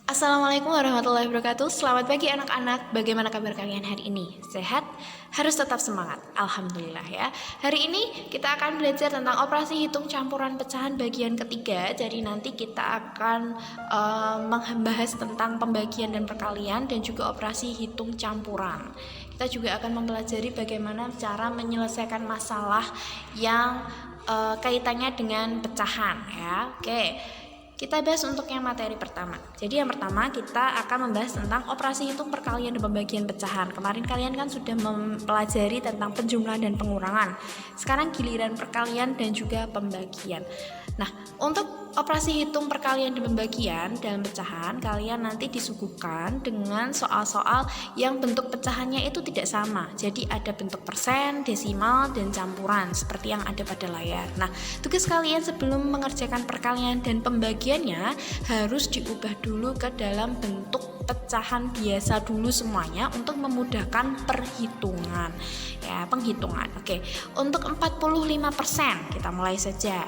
Assalamualaikum warahmatullahi wabarakatuh. Selamat pagi anak-anak. Bagaimana kabar kalian hari ini? Sehat? Harus tetap semangat. Alhamdulillah ya. Hari ini kita akan belajar tentang operasi hitung campuran pecahan bagian ketiga. Jadi nanti kita akan membahas tentang pembagian dan perkalian dan juga operasi hitung campuran. Kita juga akan mempelajari bagaimana cara menyelesaikan masalah yang kaitannya dengan pecahan ya. Oke. Kita bahas untuk yang materi pertama. Jadi yang pertama kita akan membahas tentang operasi hitung perkalian dan pembagian pecahan. Kemarin kalian kan sudah mempelajari tentang penjumlahan dan pengurangan. Sekarang giliran perkalian dan juga pembagian. Nah, untuk operasi hitung perkalian dan pembagian dalam pecahan, kalian nanti disuguhkan dengan soal-soal yang bentuk pecahannya itu tidak sama. Jadi ada bentuk persen, desimal, dan campuran seperti yang ada pada layar. Nah, tugas kalian sebelum mengerjakan perkalian dan pembagiannya harus diubah dulu ke dalam bentuk pecahan biasa dulu semuanya untuk memudahkan perhitungan. Ya, penghitungan. Oke. Untuk 45% kita mulai saja.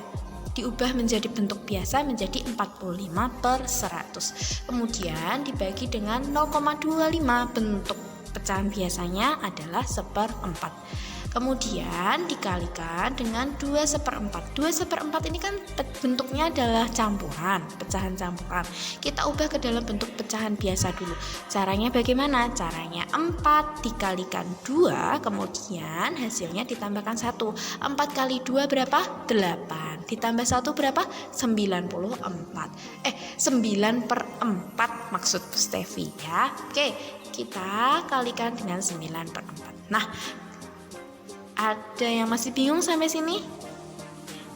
Diubah menjadi bentuk biasa menjadi 45/100. Kemudian dibagi dengan 0,25, bentuk pecahan biasanya adalah 1/4. Kemudian dikalikan dengan 2/4. 2/4 ini kan bentuknya adalah campuran, pecahan campuran. Kita ubah ke dalam bentuk pecahan biasa dulu. Caranya bagaimana? Caranya 4 dikalikan 2, kemudian hasilnya ditambahkan 1. 4 kali 2 berapa? 8. Ditambah 1 berapa? 94. 9/4 maksud Stevi ya. Oke, kita kalikan dengan 9/4. Nah, ada yang masih bingung sampai sini?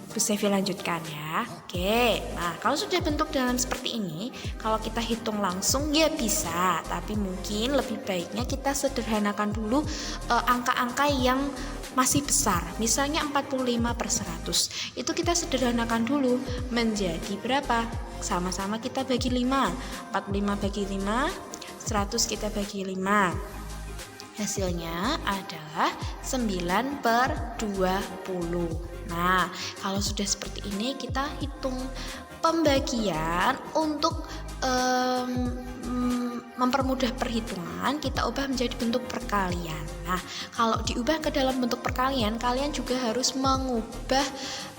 Bu Stevi lanjutkan ya. Oke, nah kalau sudah bentuk dalam seperti ini, kalau kita hitung langsung ya bisa, tapi mungkin lebih baiknya kita sederhanakan dulu angka-angka yang masih besar. Misalnya 45/100. Itu kita sederhanakan dulu menjadi berapa? Sama-sama kita bagi 5. 45 bagi 5, 100 kita bagi 5. Hasilnya adalah 9/20. Nah, kalau sudah seperti ini kita hitung pembagian untuk mempermudah perhitungan, kita ubah menjadi bentuk perkalian. Nah, kalau diubah ke dalam bentuk perkalian, kalian juga harus mengubah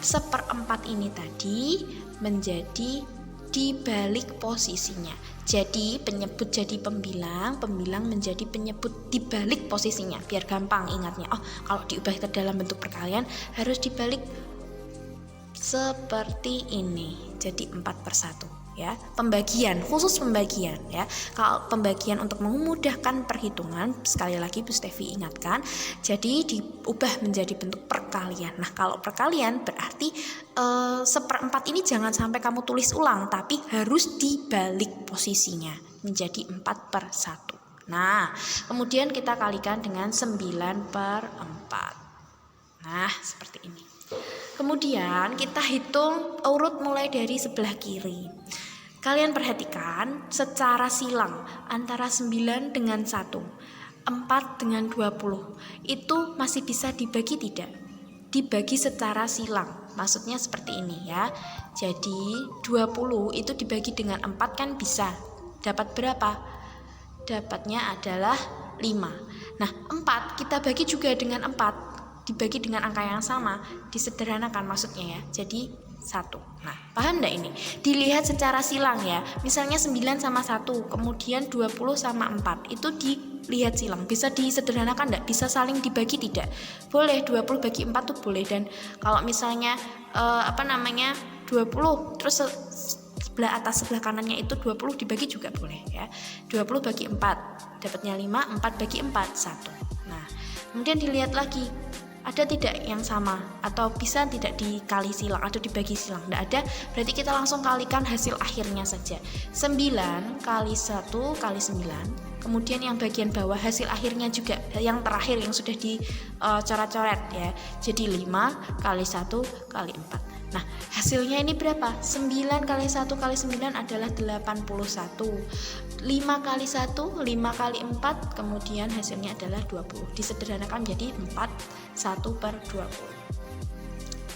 1/4 ini tadi menjadi dibalik posisinya. Jadi penyebut jadi pembilang, pembilang menjadi penyebut dibalik posisinya. Biar gampang ingatnya. Oh, kalau diubah ke dalam bentuk perkalian harus dibalik seperti ini. Jadi 4/1 ya. Pembagian, khusus pembagian ya. Kalau pembagian untuk memudahkan perhitungan, sekali lagi Bu Stevi ingatkan, jadi diubah menjadi bentuk perkalian. Nah, kalau perkalian berarti 1/4 ini jangan sampai kamu tulis ulang, tapi harus dibalik posisinya menjadi 4/1. Nah, kemudian kita kalikan dengan 9/4. Nah, seperti ini. Kemudian kita hitung urut mulai dari sebelah kiri. Kalian perhatikan secara silang antara 9 dengan 1, 4 dengan 20. Itu masih bisa dibagi tidak? Dibagi secara silang. Maksudnya seperti ini ya. Jadi 20 itu dibagi dengan 4 kan bisa. Dapat berapa? Dapatnya adalah 5. Nah, 4 kita bagi juga dengan 4. Dibagi dengan angka yang sama, disederhanakan maksudnya ya. Jadi 1. Nah, paham enggak ini? Dilihat secara silang ya. Misalnya 9 sama 1, kemudian 20 sama 4. Itu dilihat silang. Bisa disederhanakan enggak? Bisa saling dibagi tidak? Boleh, 20 bagi 4 tuh boleh. Dan kalau misalnya 20 terus sebelah atas sebelah kanannya itu 20 dibagi juga boleh ya. 20 bagi 4 dapatnya 5, 4 bagi 4 1. Nah, kemudian dilihat lagi, ada tidak yang sama atau bisa tidak dikali silang atau dibagi silang? Tidak ada, berarti kita langsung kalikan hasil akhirnya saja. 9 kali 1 kali 9. Kemudian yang bagian bawah hasil akhirnya juga yang terakhir yang sudah dicoret-coret ya. Jadi 5 kali 1 kali 4. Nah, hasilnya ini berapa? 9 kali 1 kali 9 adalah 81. 5 kali 1, 5 kali 4, kemudian hasilnya adalah 20. Disederhanakan menjadi 4, 1/20.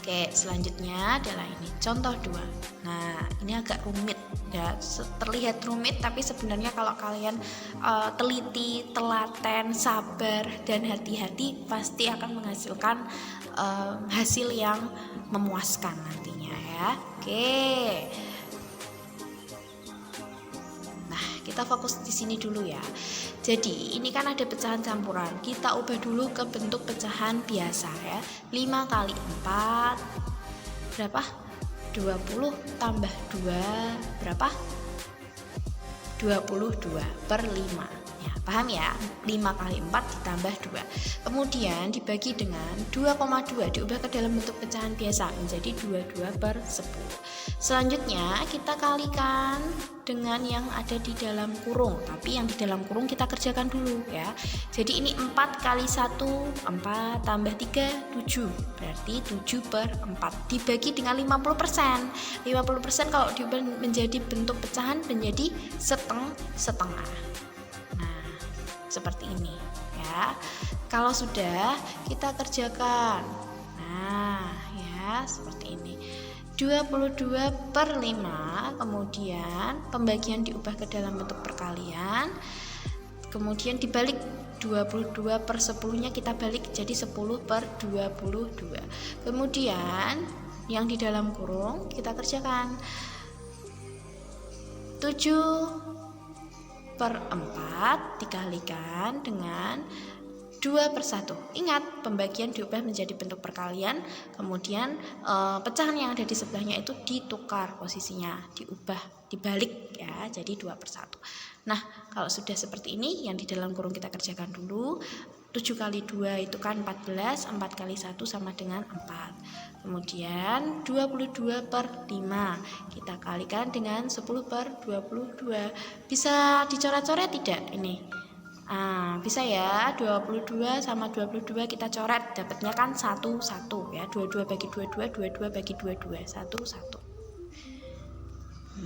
Oke, selanjutnya adalah ini contoh 2. Nah, ini agak rumit Ya, terlihat rumit, tapi sebenarnya kalau kalian teliti, telaten, sabar, dan hati-hati, pasti akan menghasilkan hasil yang memuaskan nantinya ya. Oke. Nah, kita fokus di sini dulu ya. Jadi, ini kan ada pecahan campuran. Kita ubah dulu ke bentuk pecahan biasa ya. 5 kali 4 berapa? 20 tambah 2 berapa? 22 per 5 ya, paham ya? 5 kali 4 ditambah 2, kemudian dibagi dengan 2,2 diubah ke dalam bentuk pecahan biasa menjadi 22 per 10. Selanjutnya kita kalikan dengan yang ada di dalam kurung, tapi yang di dalam kurung kita kerjakan dulu ya. Jadi ini 4 kali 1 4 tambah 3 7, berarti 7 per 4 dibagi dengan 50%. 50% kalau diubah menjadi bentuk pecahan menjadi setengah. Nah, seperti ini ya. Kalau sudah, kita kerjakan. Nah, ya seperti ini. 22 per 5, kemudian pembagian diubah ke dalam bentuk perkalian, kemudian dibalik 22 per 10 nya kita balik jadi 10 per 22, kemudian yang di dalam kurung kita kerjakan 7 per 4 dikalikan dengan 2 per 1. Ingat, pembagian diubah menjadi bentuk perkalian, kemudian pecahan yang ada di sebelahnya itu ditukar posisinya, diubah, dibalik ya, jadi 2 per 1. Nah, kalau sudah seperti ini, yang di dalam kurung kita kerjakan dulu. 7 kali 2 itu kan 14, 4 kali 1 sama dengan 4. Kemudian 22 per 5 kita kalikan dengan 10 per 22. Bisa dicoret-coret tidak ini? Bisa ya, 22 sama 22 kita coret, dapatnya kan 1 ya, 22 bagi 22, 22 bagi 22, 1.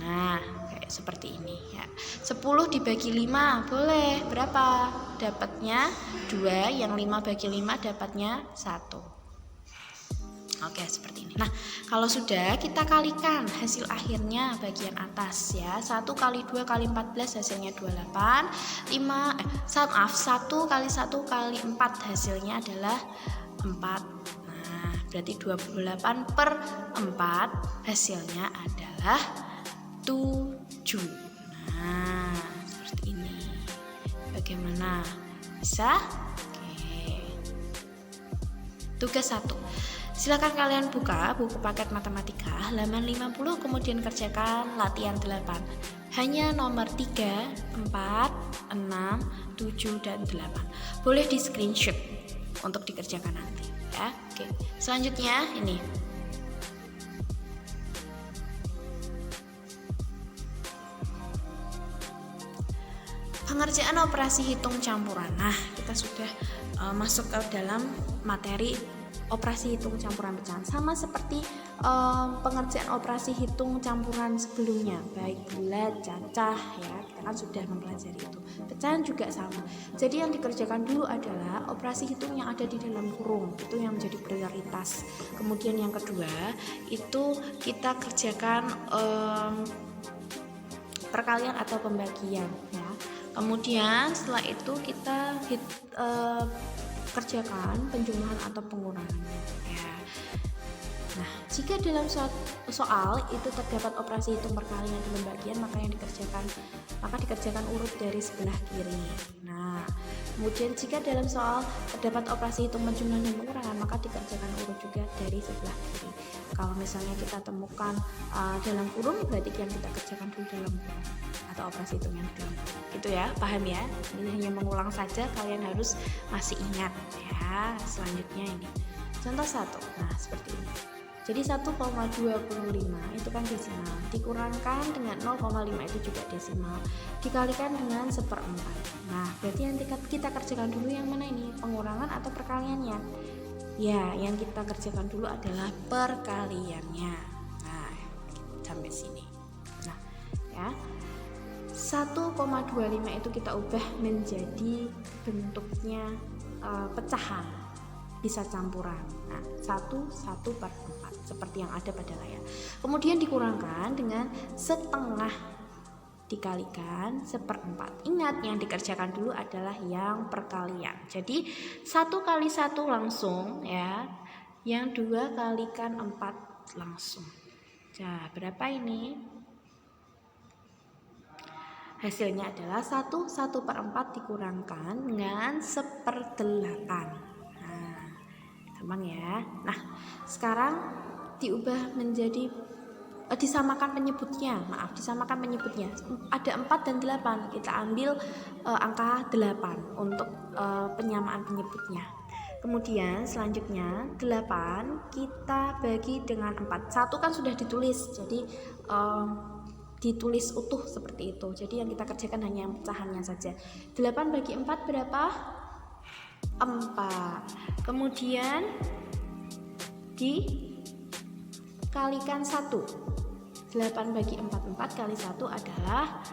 Nah, kayak seperti ini ya. 10 dibagi 5 boleh berapa? Dapatnya 2, yang 5 bagi 5 dapatnya 1. Oke, seperti ini. Nah, kalau sudah, kita kalikan hasil akhirnya bagian atas ya. 1 kali 2 kali 14 hasilnya 28. 1 kali 1 kali 4 hasilnya adalah 4. Nah, berarti 28 per 4 hasilnya adalah 7. Nah, seperti ini. Bagaimana? Bisa? Oke. Tugas 1. Silakan kalian buka buku paket matematika halaman 50, kemudian kerjakan latihan 8. Hanya nomor 3, 4, 6, 7, dan 8. Boleh di screenshot untuk dikerjakan nanti ya. Oke. Selanjutnya ini. Pengerjaan operasi hitung campuran. Nah, kita sudah masuk ke dalam materi operasi hitung campuran pecahan, sama seperti pengerjaan operasi hitung campuran sebelumnya, baik bulat, cacah ya, kita kan sudah mempelajari itu. Pecahan juga sama. Jadi yang dikerjakan dulu adalah operasi hitung yang ada di dalam kurung, itu yang menjadi prioritas. Kemudian yang kedua itu kita kerjakan perkalian atau pembagian ya. Kemudian setelah itu kita kerjakan penjumlahan atau pengurangan ya. Nah, jika dalam soal itu terdapat operasi hitung perkalian dan pembagian, maka dikerjakan urut dari sebelah kiri. Nah, kemudian jika dalam soal terdapat operasi hitung penjumlahan dan pengurangan, maka dikerjakan urut juga dari sebelah kiri. Kalau misalnya kita temukan dalam kurung, berarti yang kita kerjakan dulu dalam kurung atau operasi hitung yang di dalam kurung. Gitu ya, paham ya? Ini hanya mengulang saja, kalian harus masih ingat ya. Selanjutnya ini contoh 1. Nah, seperti ini. Jadi 1,25 itu kan desimal, dikurangkan dengan 0,5 itu juga desimal, dikalikan dengan 1/4. Nah, berarti yang kita kerjakan dulu yang mana ini? Pengurangan atau perkaliannya? Ya, yang kita kerjakan dulu adalah perkaliannya. Nah, sampai sini. Nah, ya. 1,25 itu kita ubah menjadi bentuknya pecahan, bisa campuran. Nah, 1 per 4 seperti yang ada pada layar. Kemudian dikurangkan dengan setengah dikalikan 1/4. Ingat, yang dikerjakan dulu adalah yang perkalian. Jadi 1 kali 1 langsung ya, yang 2 kalikan 4 langsung. Nah, berapa ini? Hasilnya adalah 1/4 dikurangkan dengan 1/8. Nah, gampang ya. Nah, sekarang diubah menjadi disamakan penyebutnya. Disamakan penyebutnya. Ada 4 dan 8. Kita ambil angka 8 untuk penyamaan penyebutnya. Kemudian selanjutnya 8 kita bagi dengan 4. 1 kan sudah ditulis, jadi ditulis utuh seperti itu. Jadi yang kita kerjakan hanya yang pecahannya saja. 8 bagi 4 berapa? 4. Kemudian dikalikan 1. 8 bagi 4 kali 1 adalah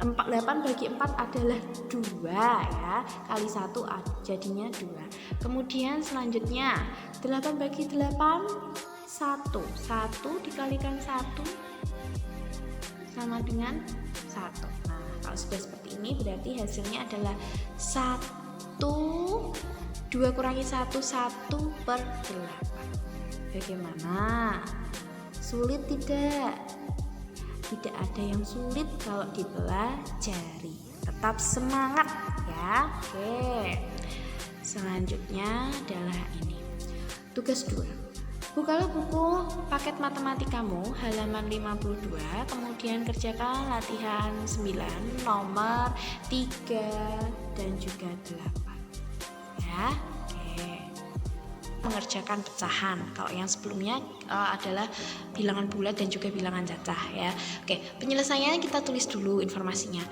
8 bagi 4 adalah 2 ya. Kali 1 jadinya 2. Kemudian selanjutnya 8 bagi 8 1. 1 dikalikan 1 sama dengan 1. Nah, kalau sudah seperti ini berarti hasilnya adalah 1. 2 kurangi 1, 1/8. Bagaimana? Sulit tidak? Tidak ada yang sulit kalau dipelajari. Tetap semangat ya. Oke. Selanjutnya adalah ini. Tugas 2. Bukalah buku paket matematikamu halaman 52, kemudian kerjakan latihan 9 nomor 3 dan juga 8. Ya. Mengerjakan pecahan. Kalau yang sebelumnya adalah bilangan bulat dan juga bilangan cacah ya. Oke, penyelesaiannya kita tulis dulu informasinya.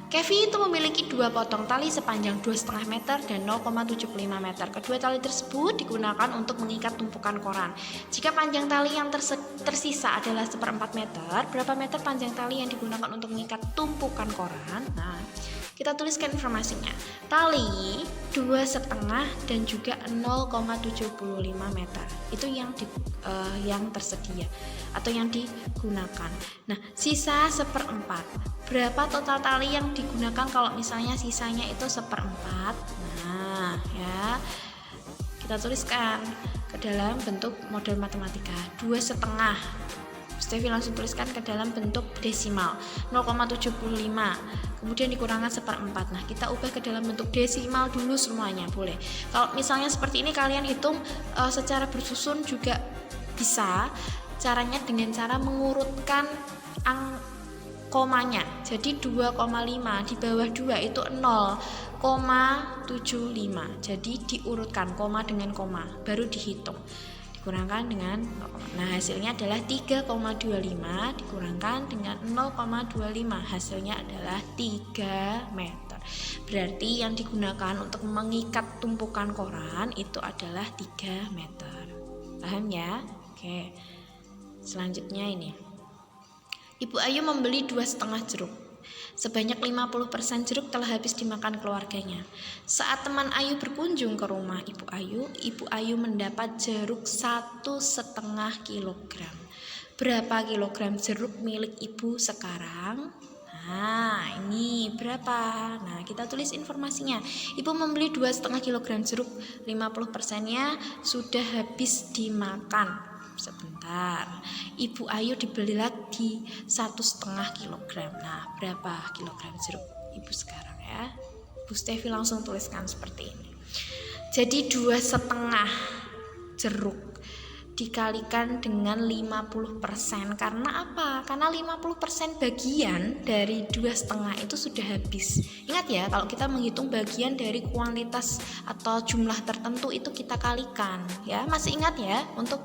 Kevi itu memiliki 2 potong tali sepanjang 2,5 meter dan 0,75 meter. Kedua tali tersebut digunakan untuk mengikat tumpukan koran. Jika panjang tali yang tersisa adalah 1/4 meter, berapa meter panjang tali yang digunakan untuk mengikat tumpukan koran? Nah, kita tuliskan informasinya. Tali 2,5 dan juga 0,75 meter. Itu yang tersedia atau yang digunakan. Nah, sisa 1/4. Berapa total tali yang digunakan kalau misalnya sisanya itu 1/4? Nah, ya. Kita tuliskan ke dalam bentuk model matematika. 2,5. Stevi langsung tuliskan ke dalam bentuk desimal 0,75, kemudian dikurangkan 1/4. Nah, kita ubah ke dalam bentuk desimal dulu semuanya, boleh. Kalau misalnya seperti ini kalian hitung secara bersusun juga bisa. Caranya dengan cara mengurutkan komanya. Jadi 2,5 di bawah 2 itu 0,75. Jadi diurutkan koma dengan koma, baru dihitung. Dikurangkan dengan hasilnya adalah 3,25 dikurangkan dengan 0,25, hasilnya adalah 3 meter. Berarti yang digunakan untuk mengikat tumpukan koran itu adalah 3 meter. Paham ya? Oke. Selanjutnya ini. Ibu Ayu membeli 2,5 jeruk. Sebanyak 50% jeruk telah habis dimakan keluarganya. Saat teman Ayu berkunjung ke rumah Ibu Ayu mendapat jeruk 1,5 kilogram. Berapa kilogram jeruk milik Ibu sekarang? Nah, ini berapa? Nah, kita tulis informasinya. Ibu membeli 2,5 kilogram jeruk, 50%-nya sudah habis dimakan. Sebentar, Ibu Ayu dibeli lagi 1,5 kilogram. Nah, berapa kilogram jeruk Ibu sekarang ya? Bu Stevi langsung tuliskan seperti ini. Jadi 2,5 jeruk dikalikan dengan 50%. Karena apa? Karena 50% bagian dari 2,5 itu sudah habis. Ingat ya, kalau kita menghitung bagian dari kuantitas atau jumlah tertentu itu kita kalikan ya. Masih ingat ya untuk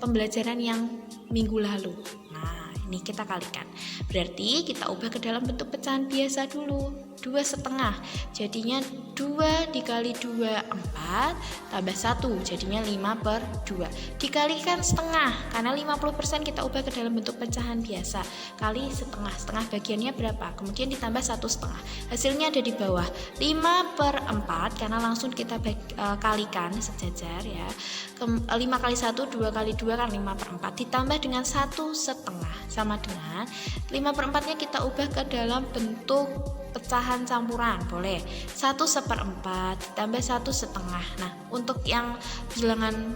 pembelajaran yang minggu lalu. Nah, ini kita kalikan. Berarti kita ubah ke dalam bentuk pecahan biasa dulu. 2,5, jadinya 2 dikali 2 4, tambah 1 jadinya 5/2, dikalikan setengah karena 50% kita ubah ke dalam bentuk pecahan biasa, kali setengah, setengah bagiannya berapa, kemudian ditambah 1/2, hasilnya ada di bawah 5/4 karena langsung kita kalikan sejajar ya. 5 kali 1 2 kali 2 kan 5/4 ditambah dengan 1/2 sama dengan 5/4 nya kita ubah ke dalam bentuk pecahan campuran, boleh 1/4 ditambah 1/2. Nah, untuk yang bilangan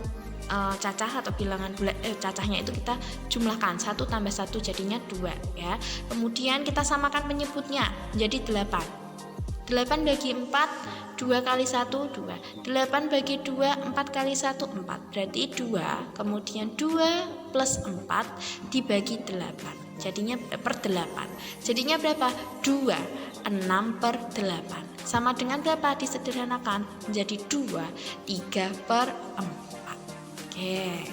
cacah atau bilangan cacahnya itu kita jumlahkan 1 tambah 1 jadinya 2 ya. Kemudian kita samakan penyebutnya jadi 8. 8 bagi 4, 2 kali 1 2. 8 bagi 2, 4 kali 1 4. Berarti 2, kemudian 2 plus 4 dibagi 8. Jadinya per 8. Jadinya berapa? 2. 6/8 sama dengan berapa? Disederhanakan menjadi 2 3/4. Oke,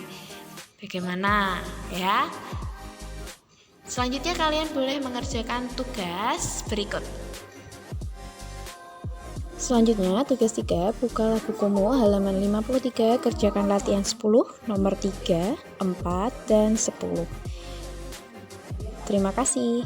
bagaimana ya? Selanjutnya kalian boleh mengerjakan tugas berikut. Selanjutnya tugas 3, bukalah bukumu halaman 53, kerjakan latihan 10 nomor 3, 4, dan 10. Terima kasih.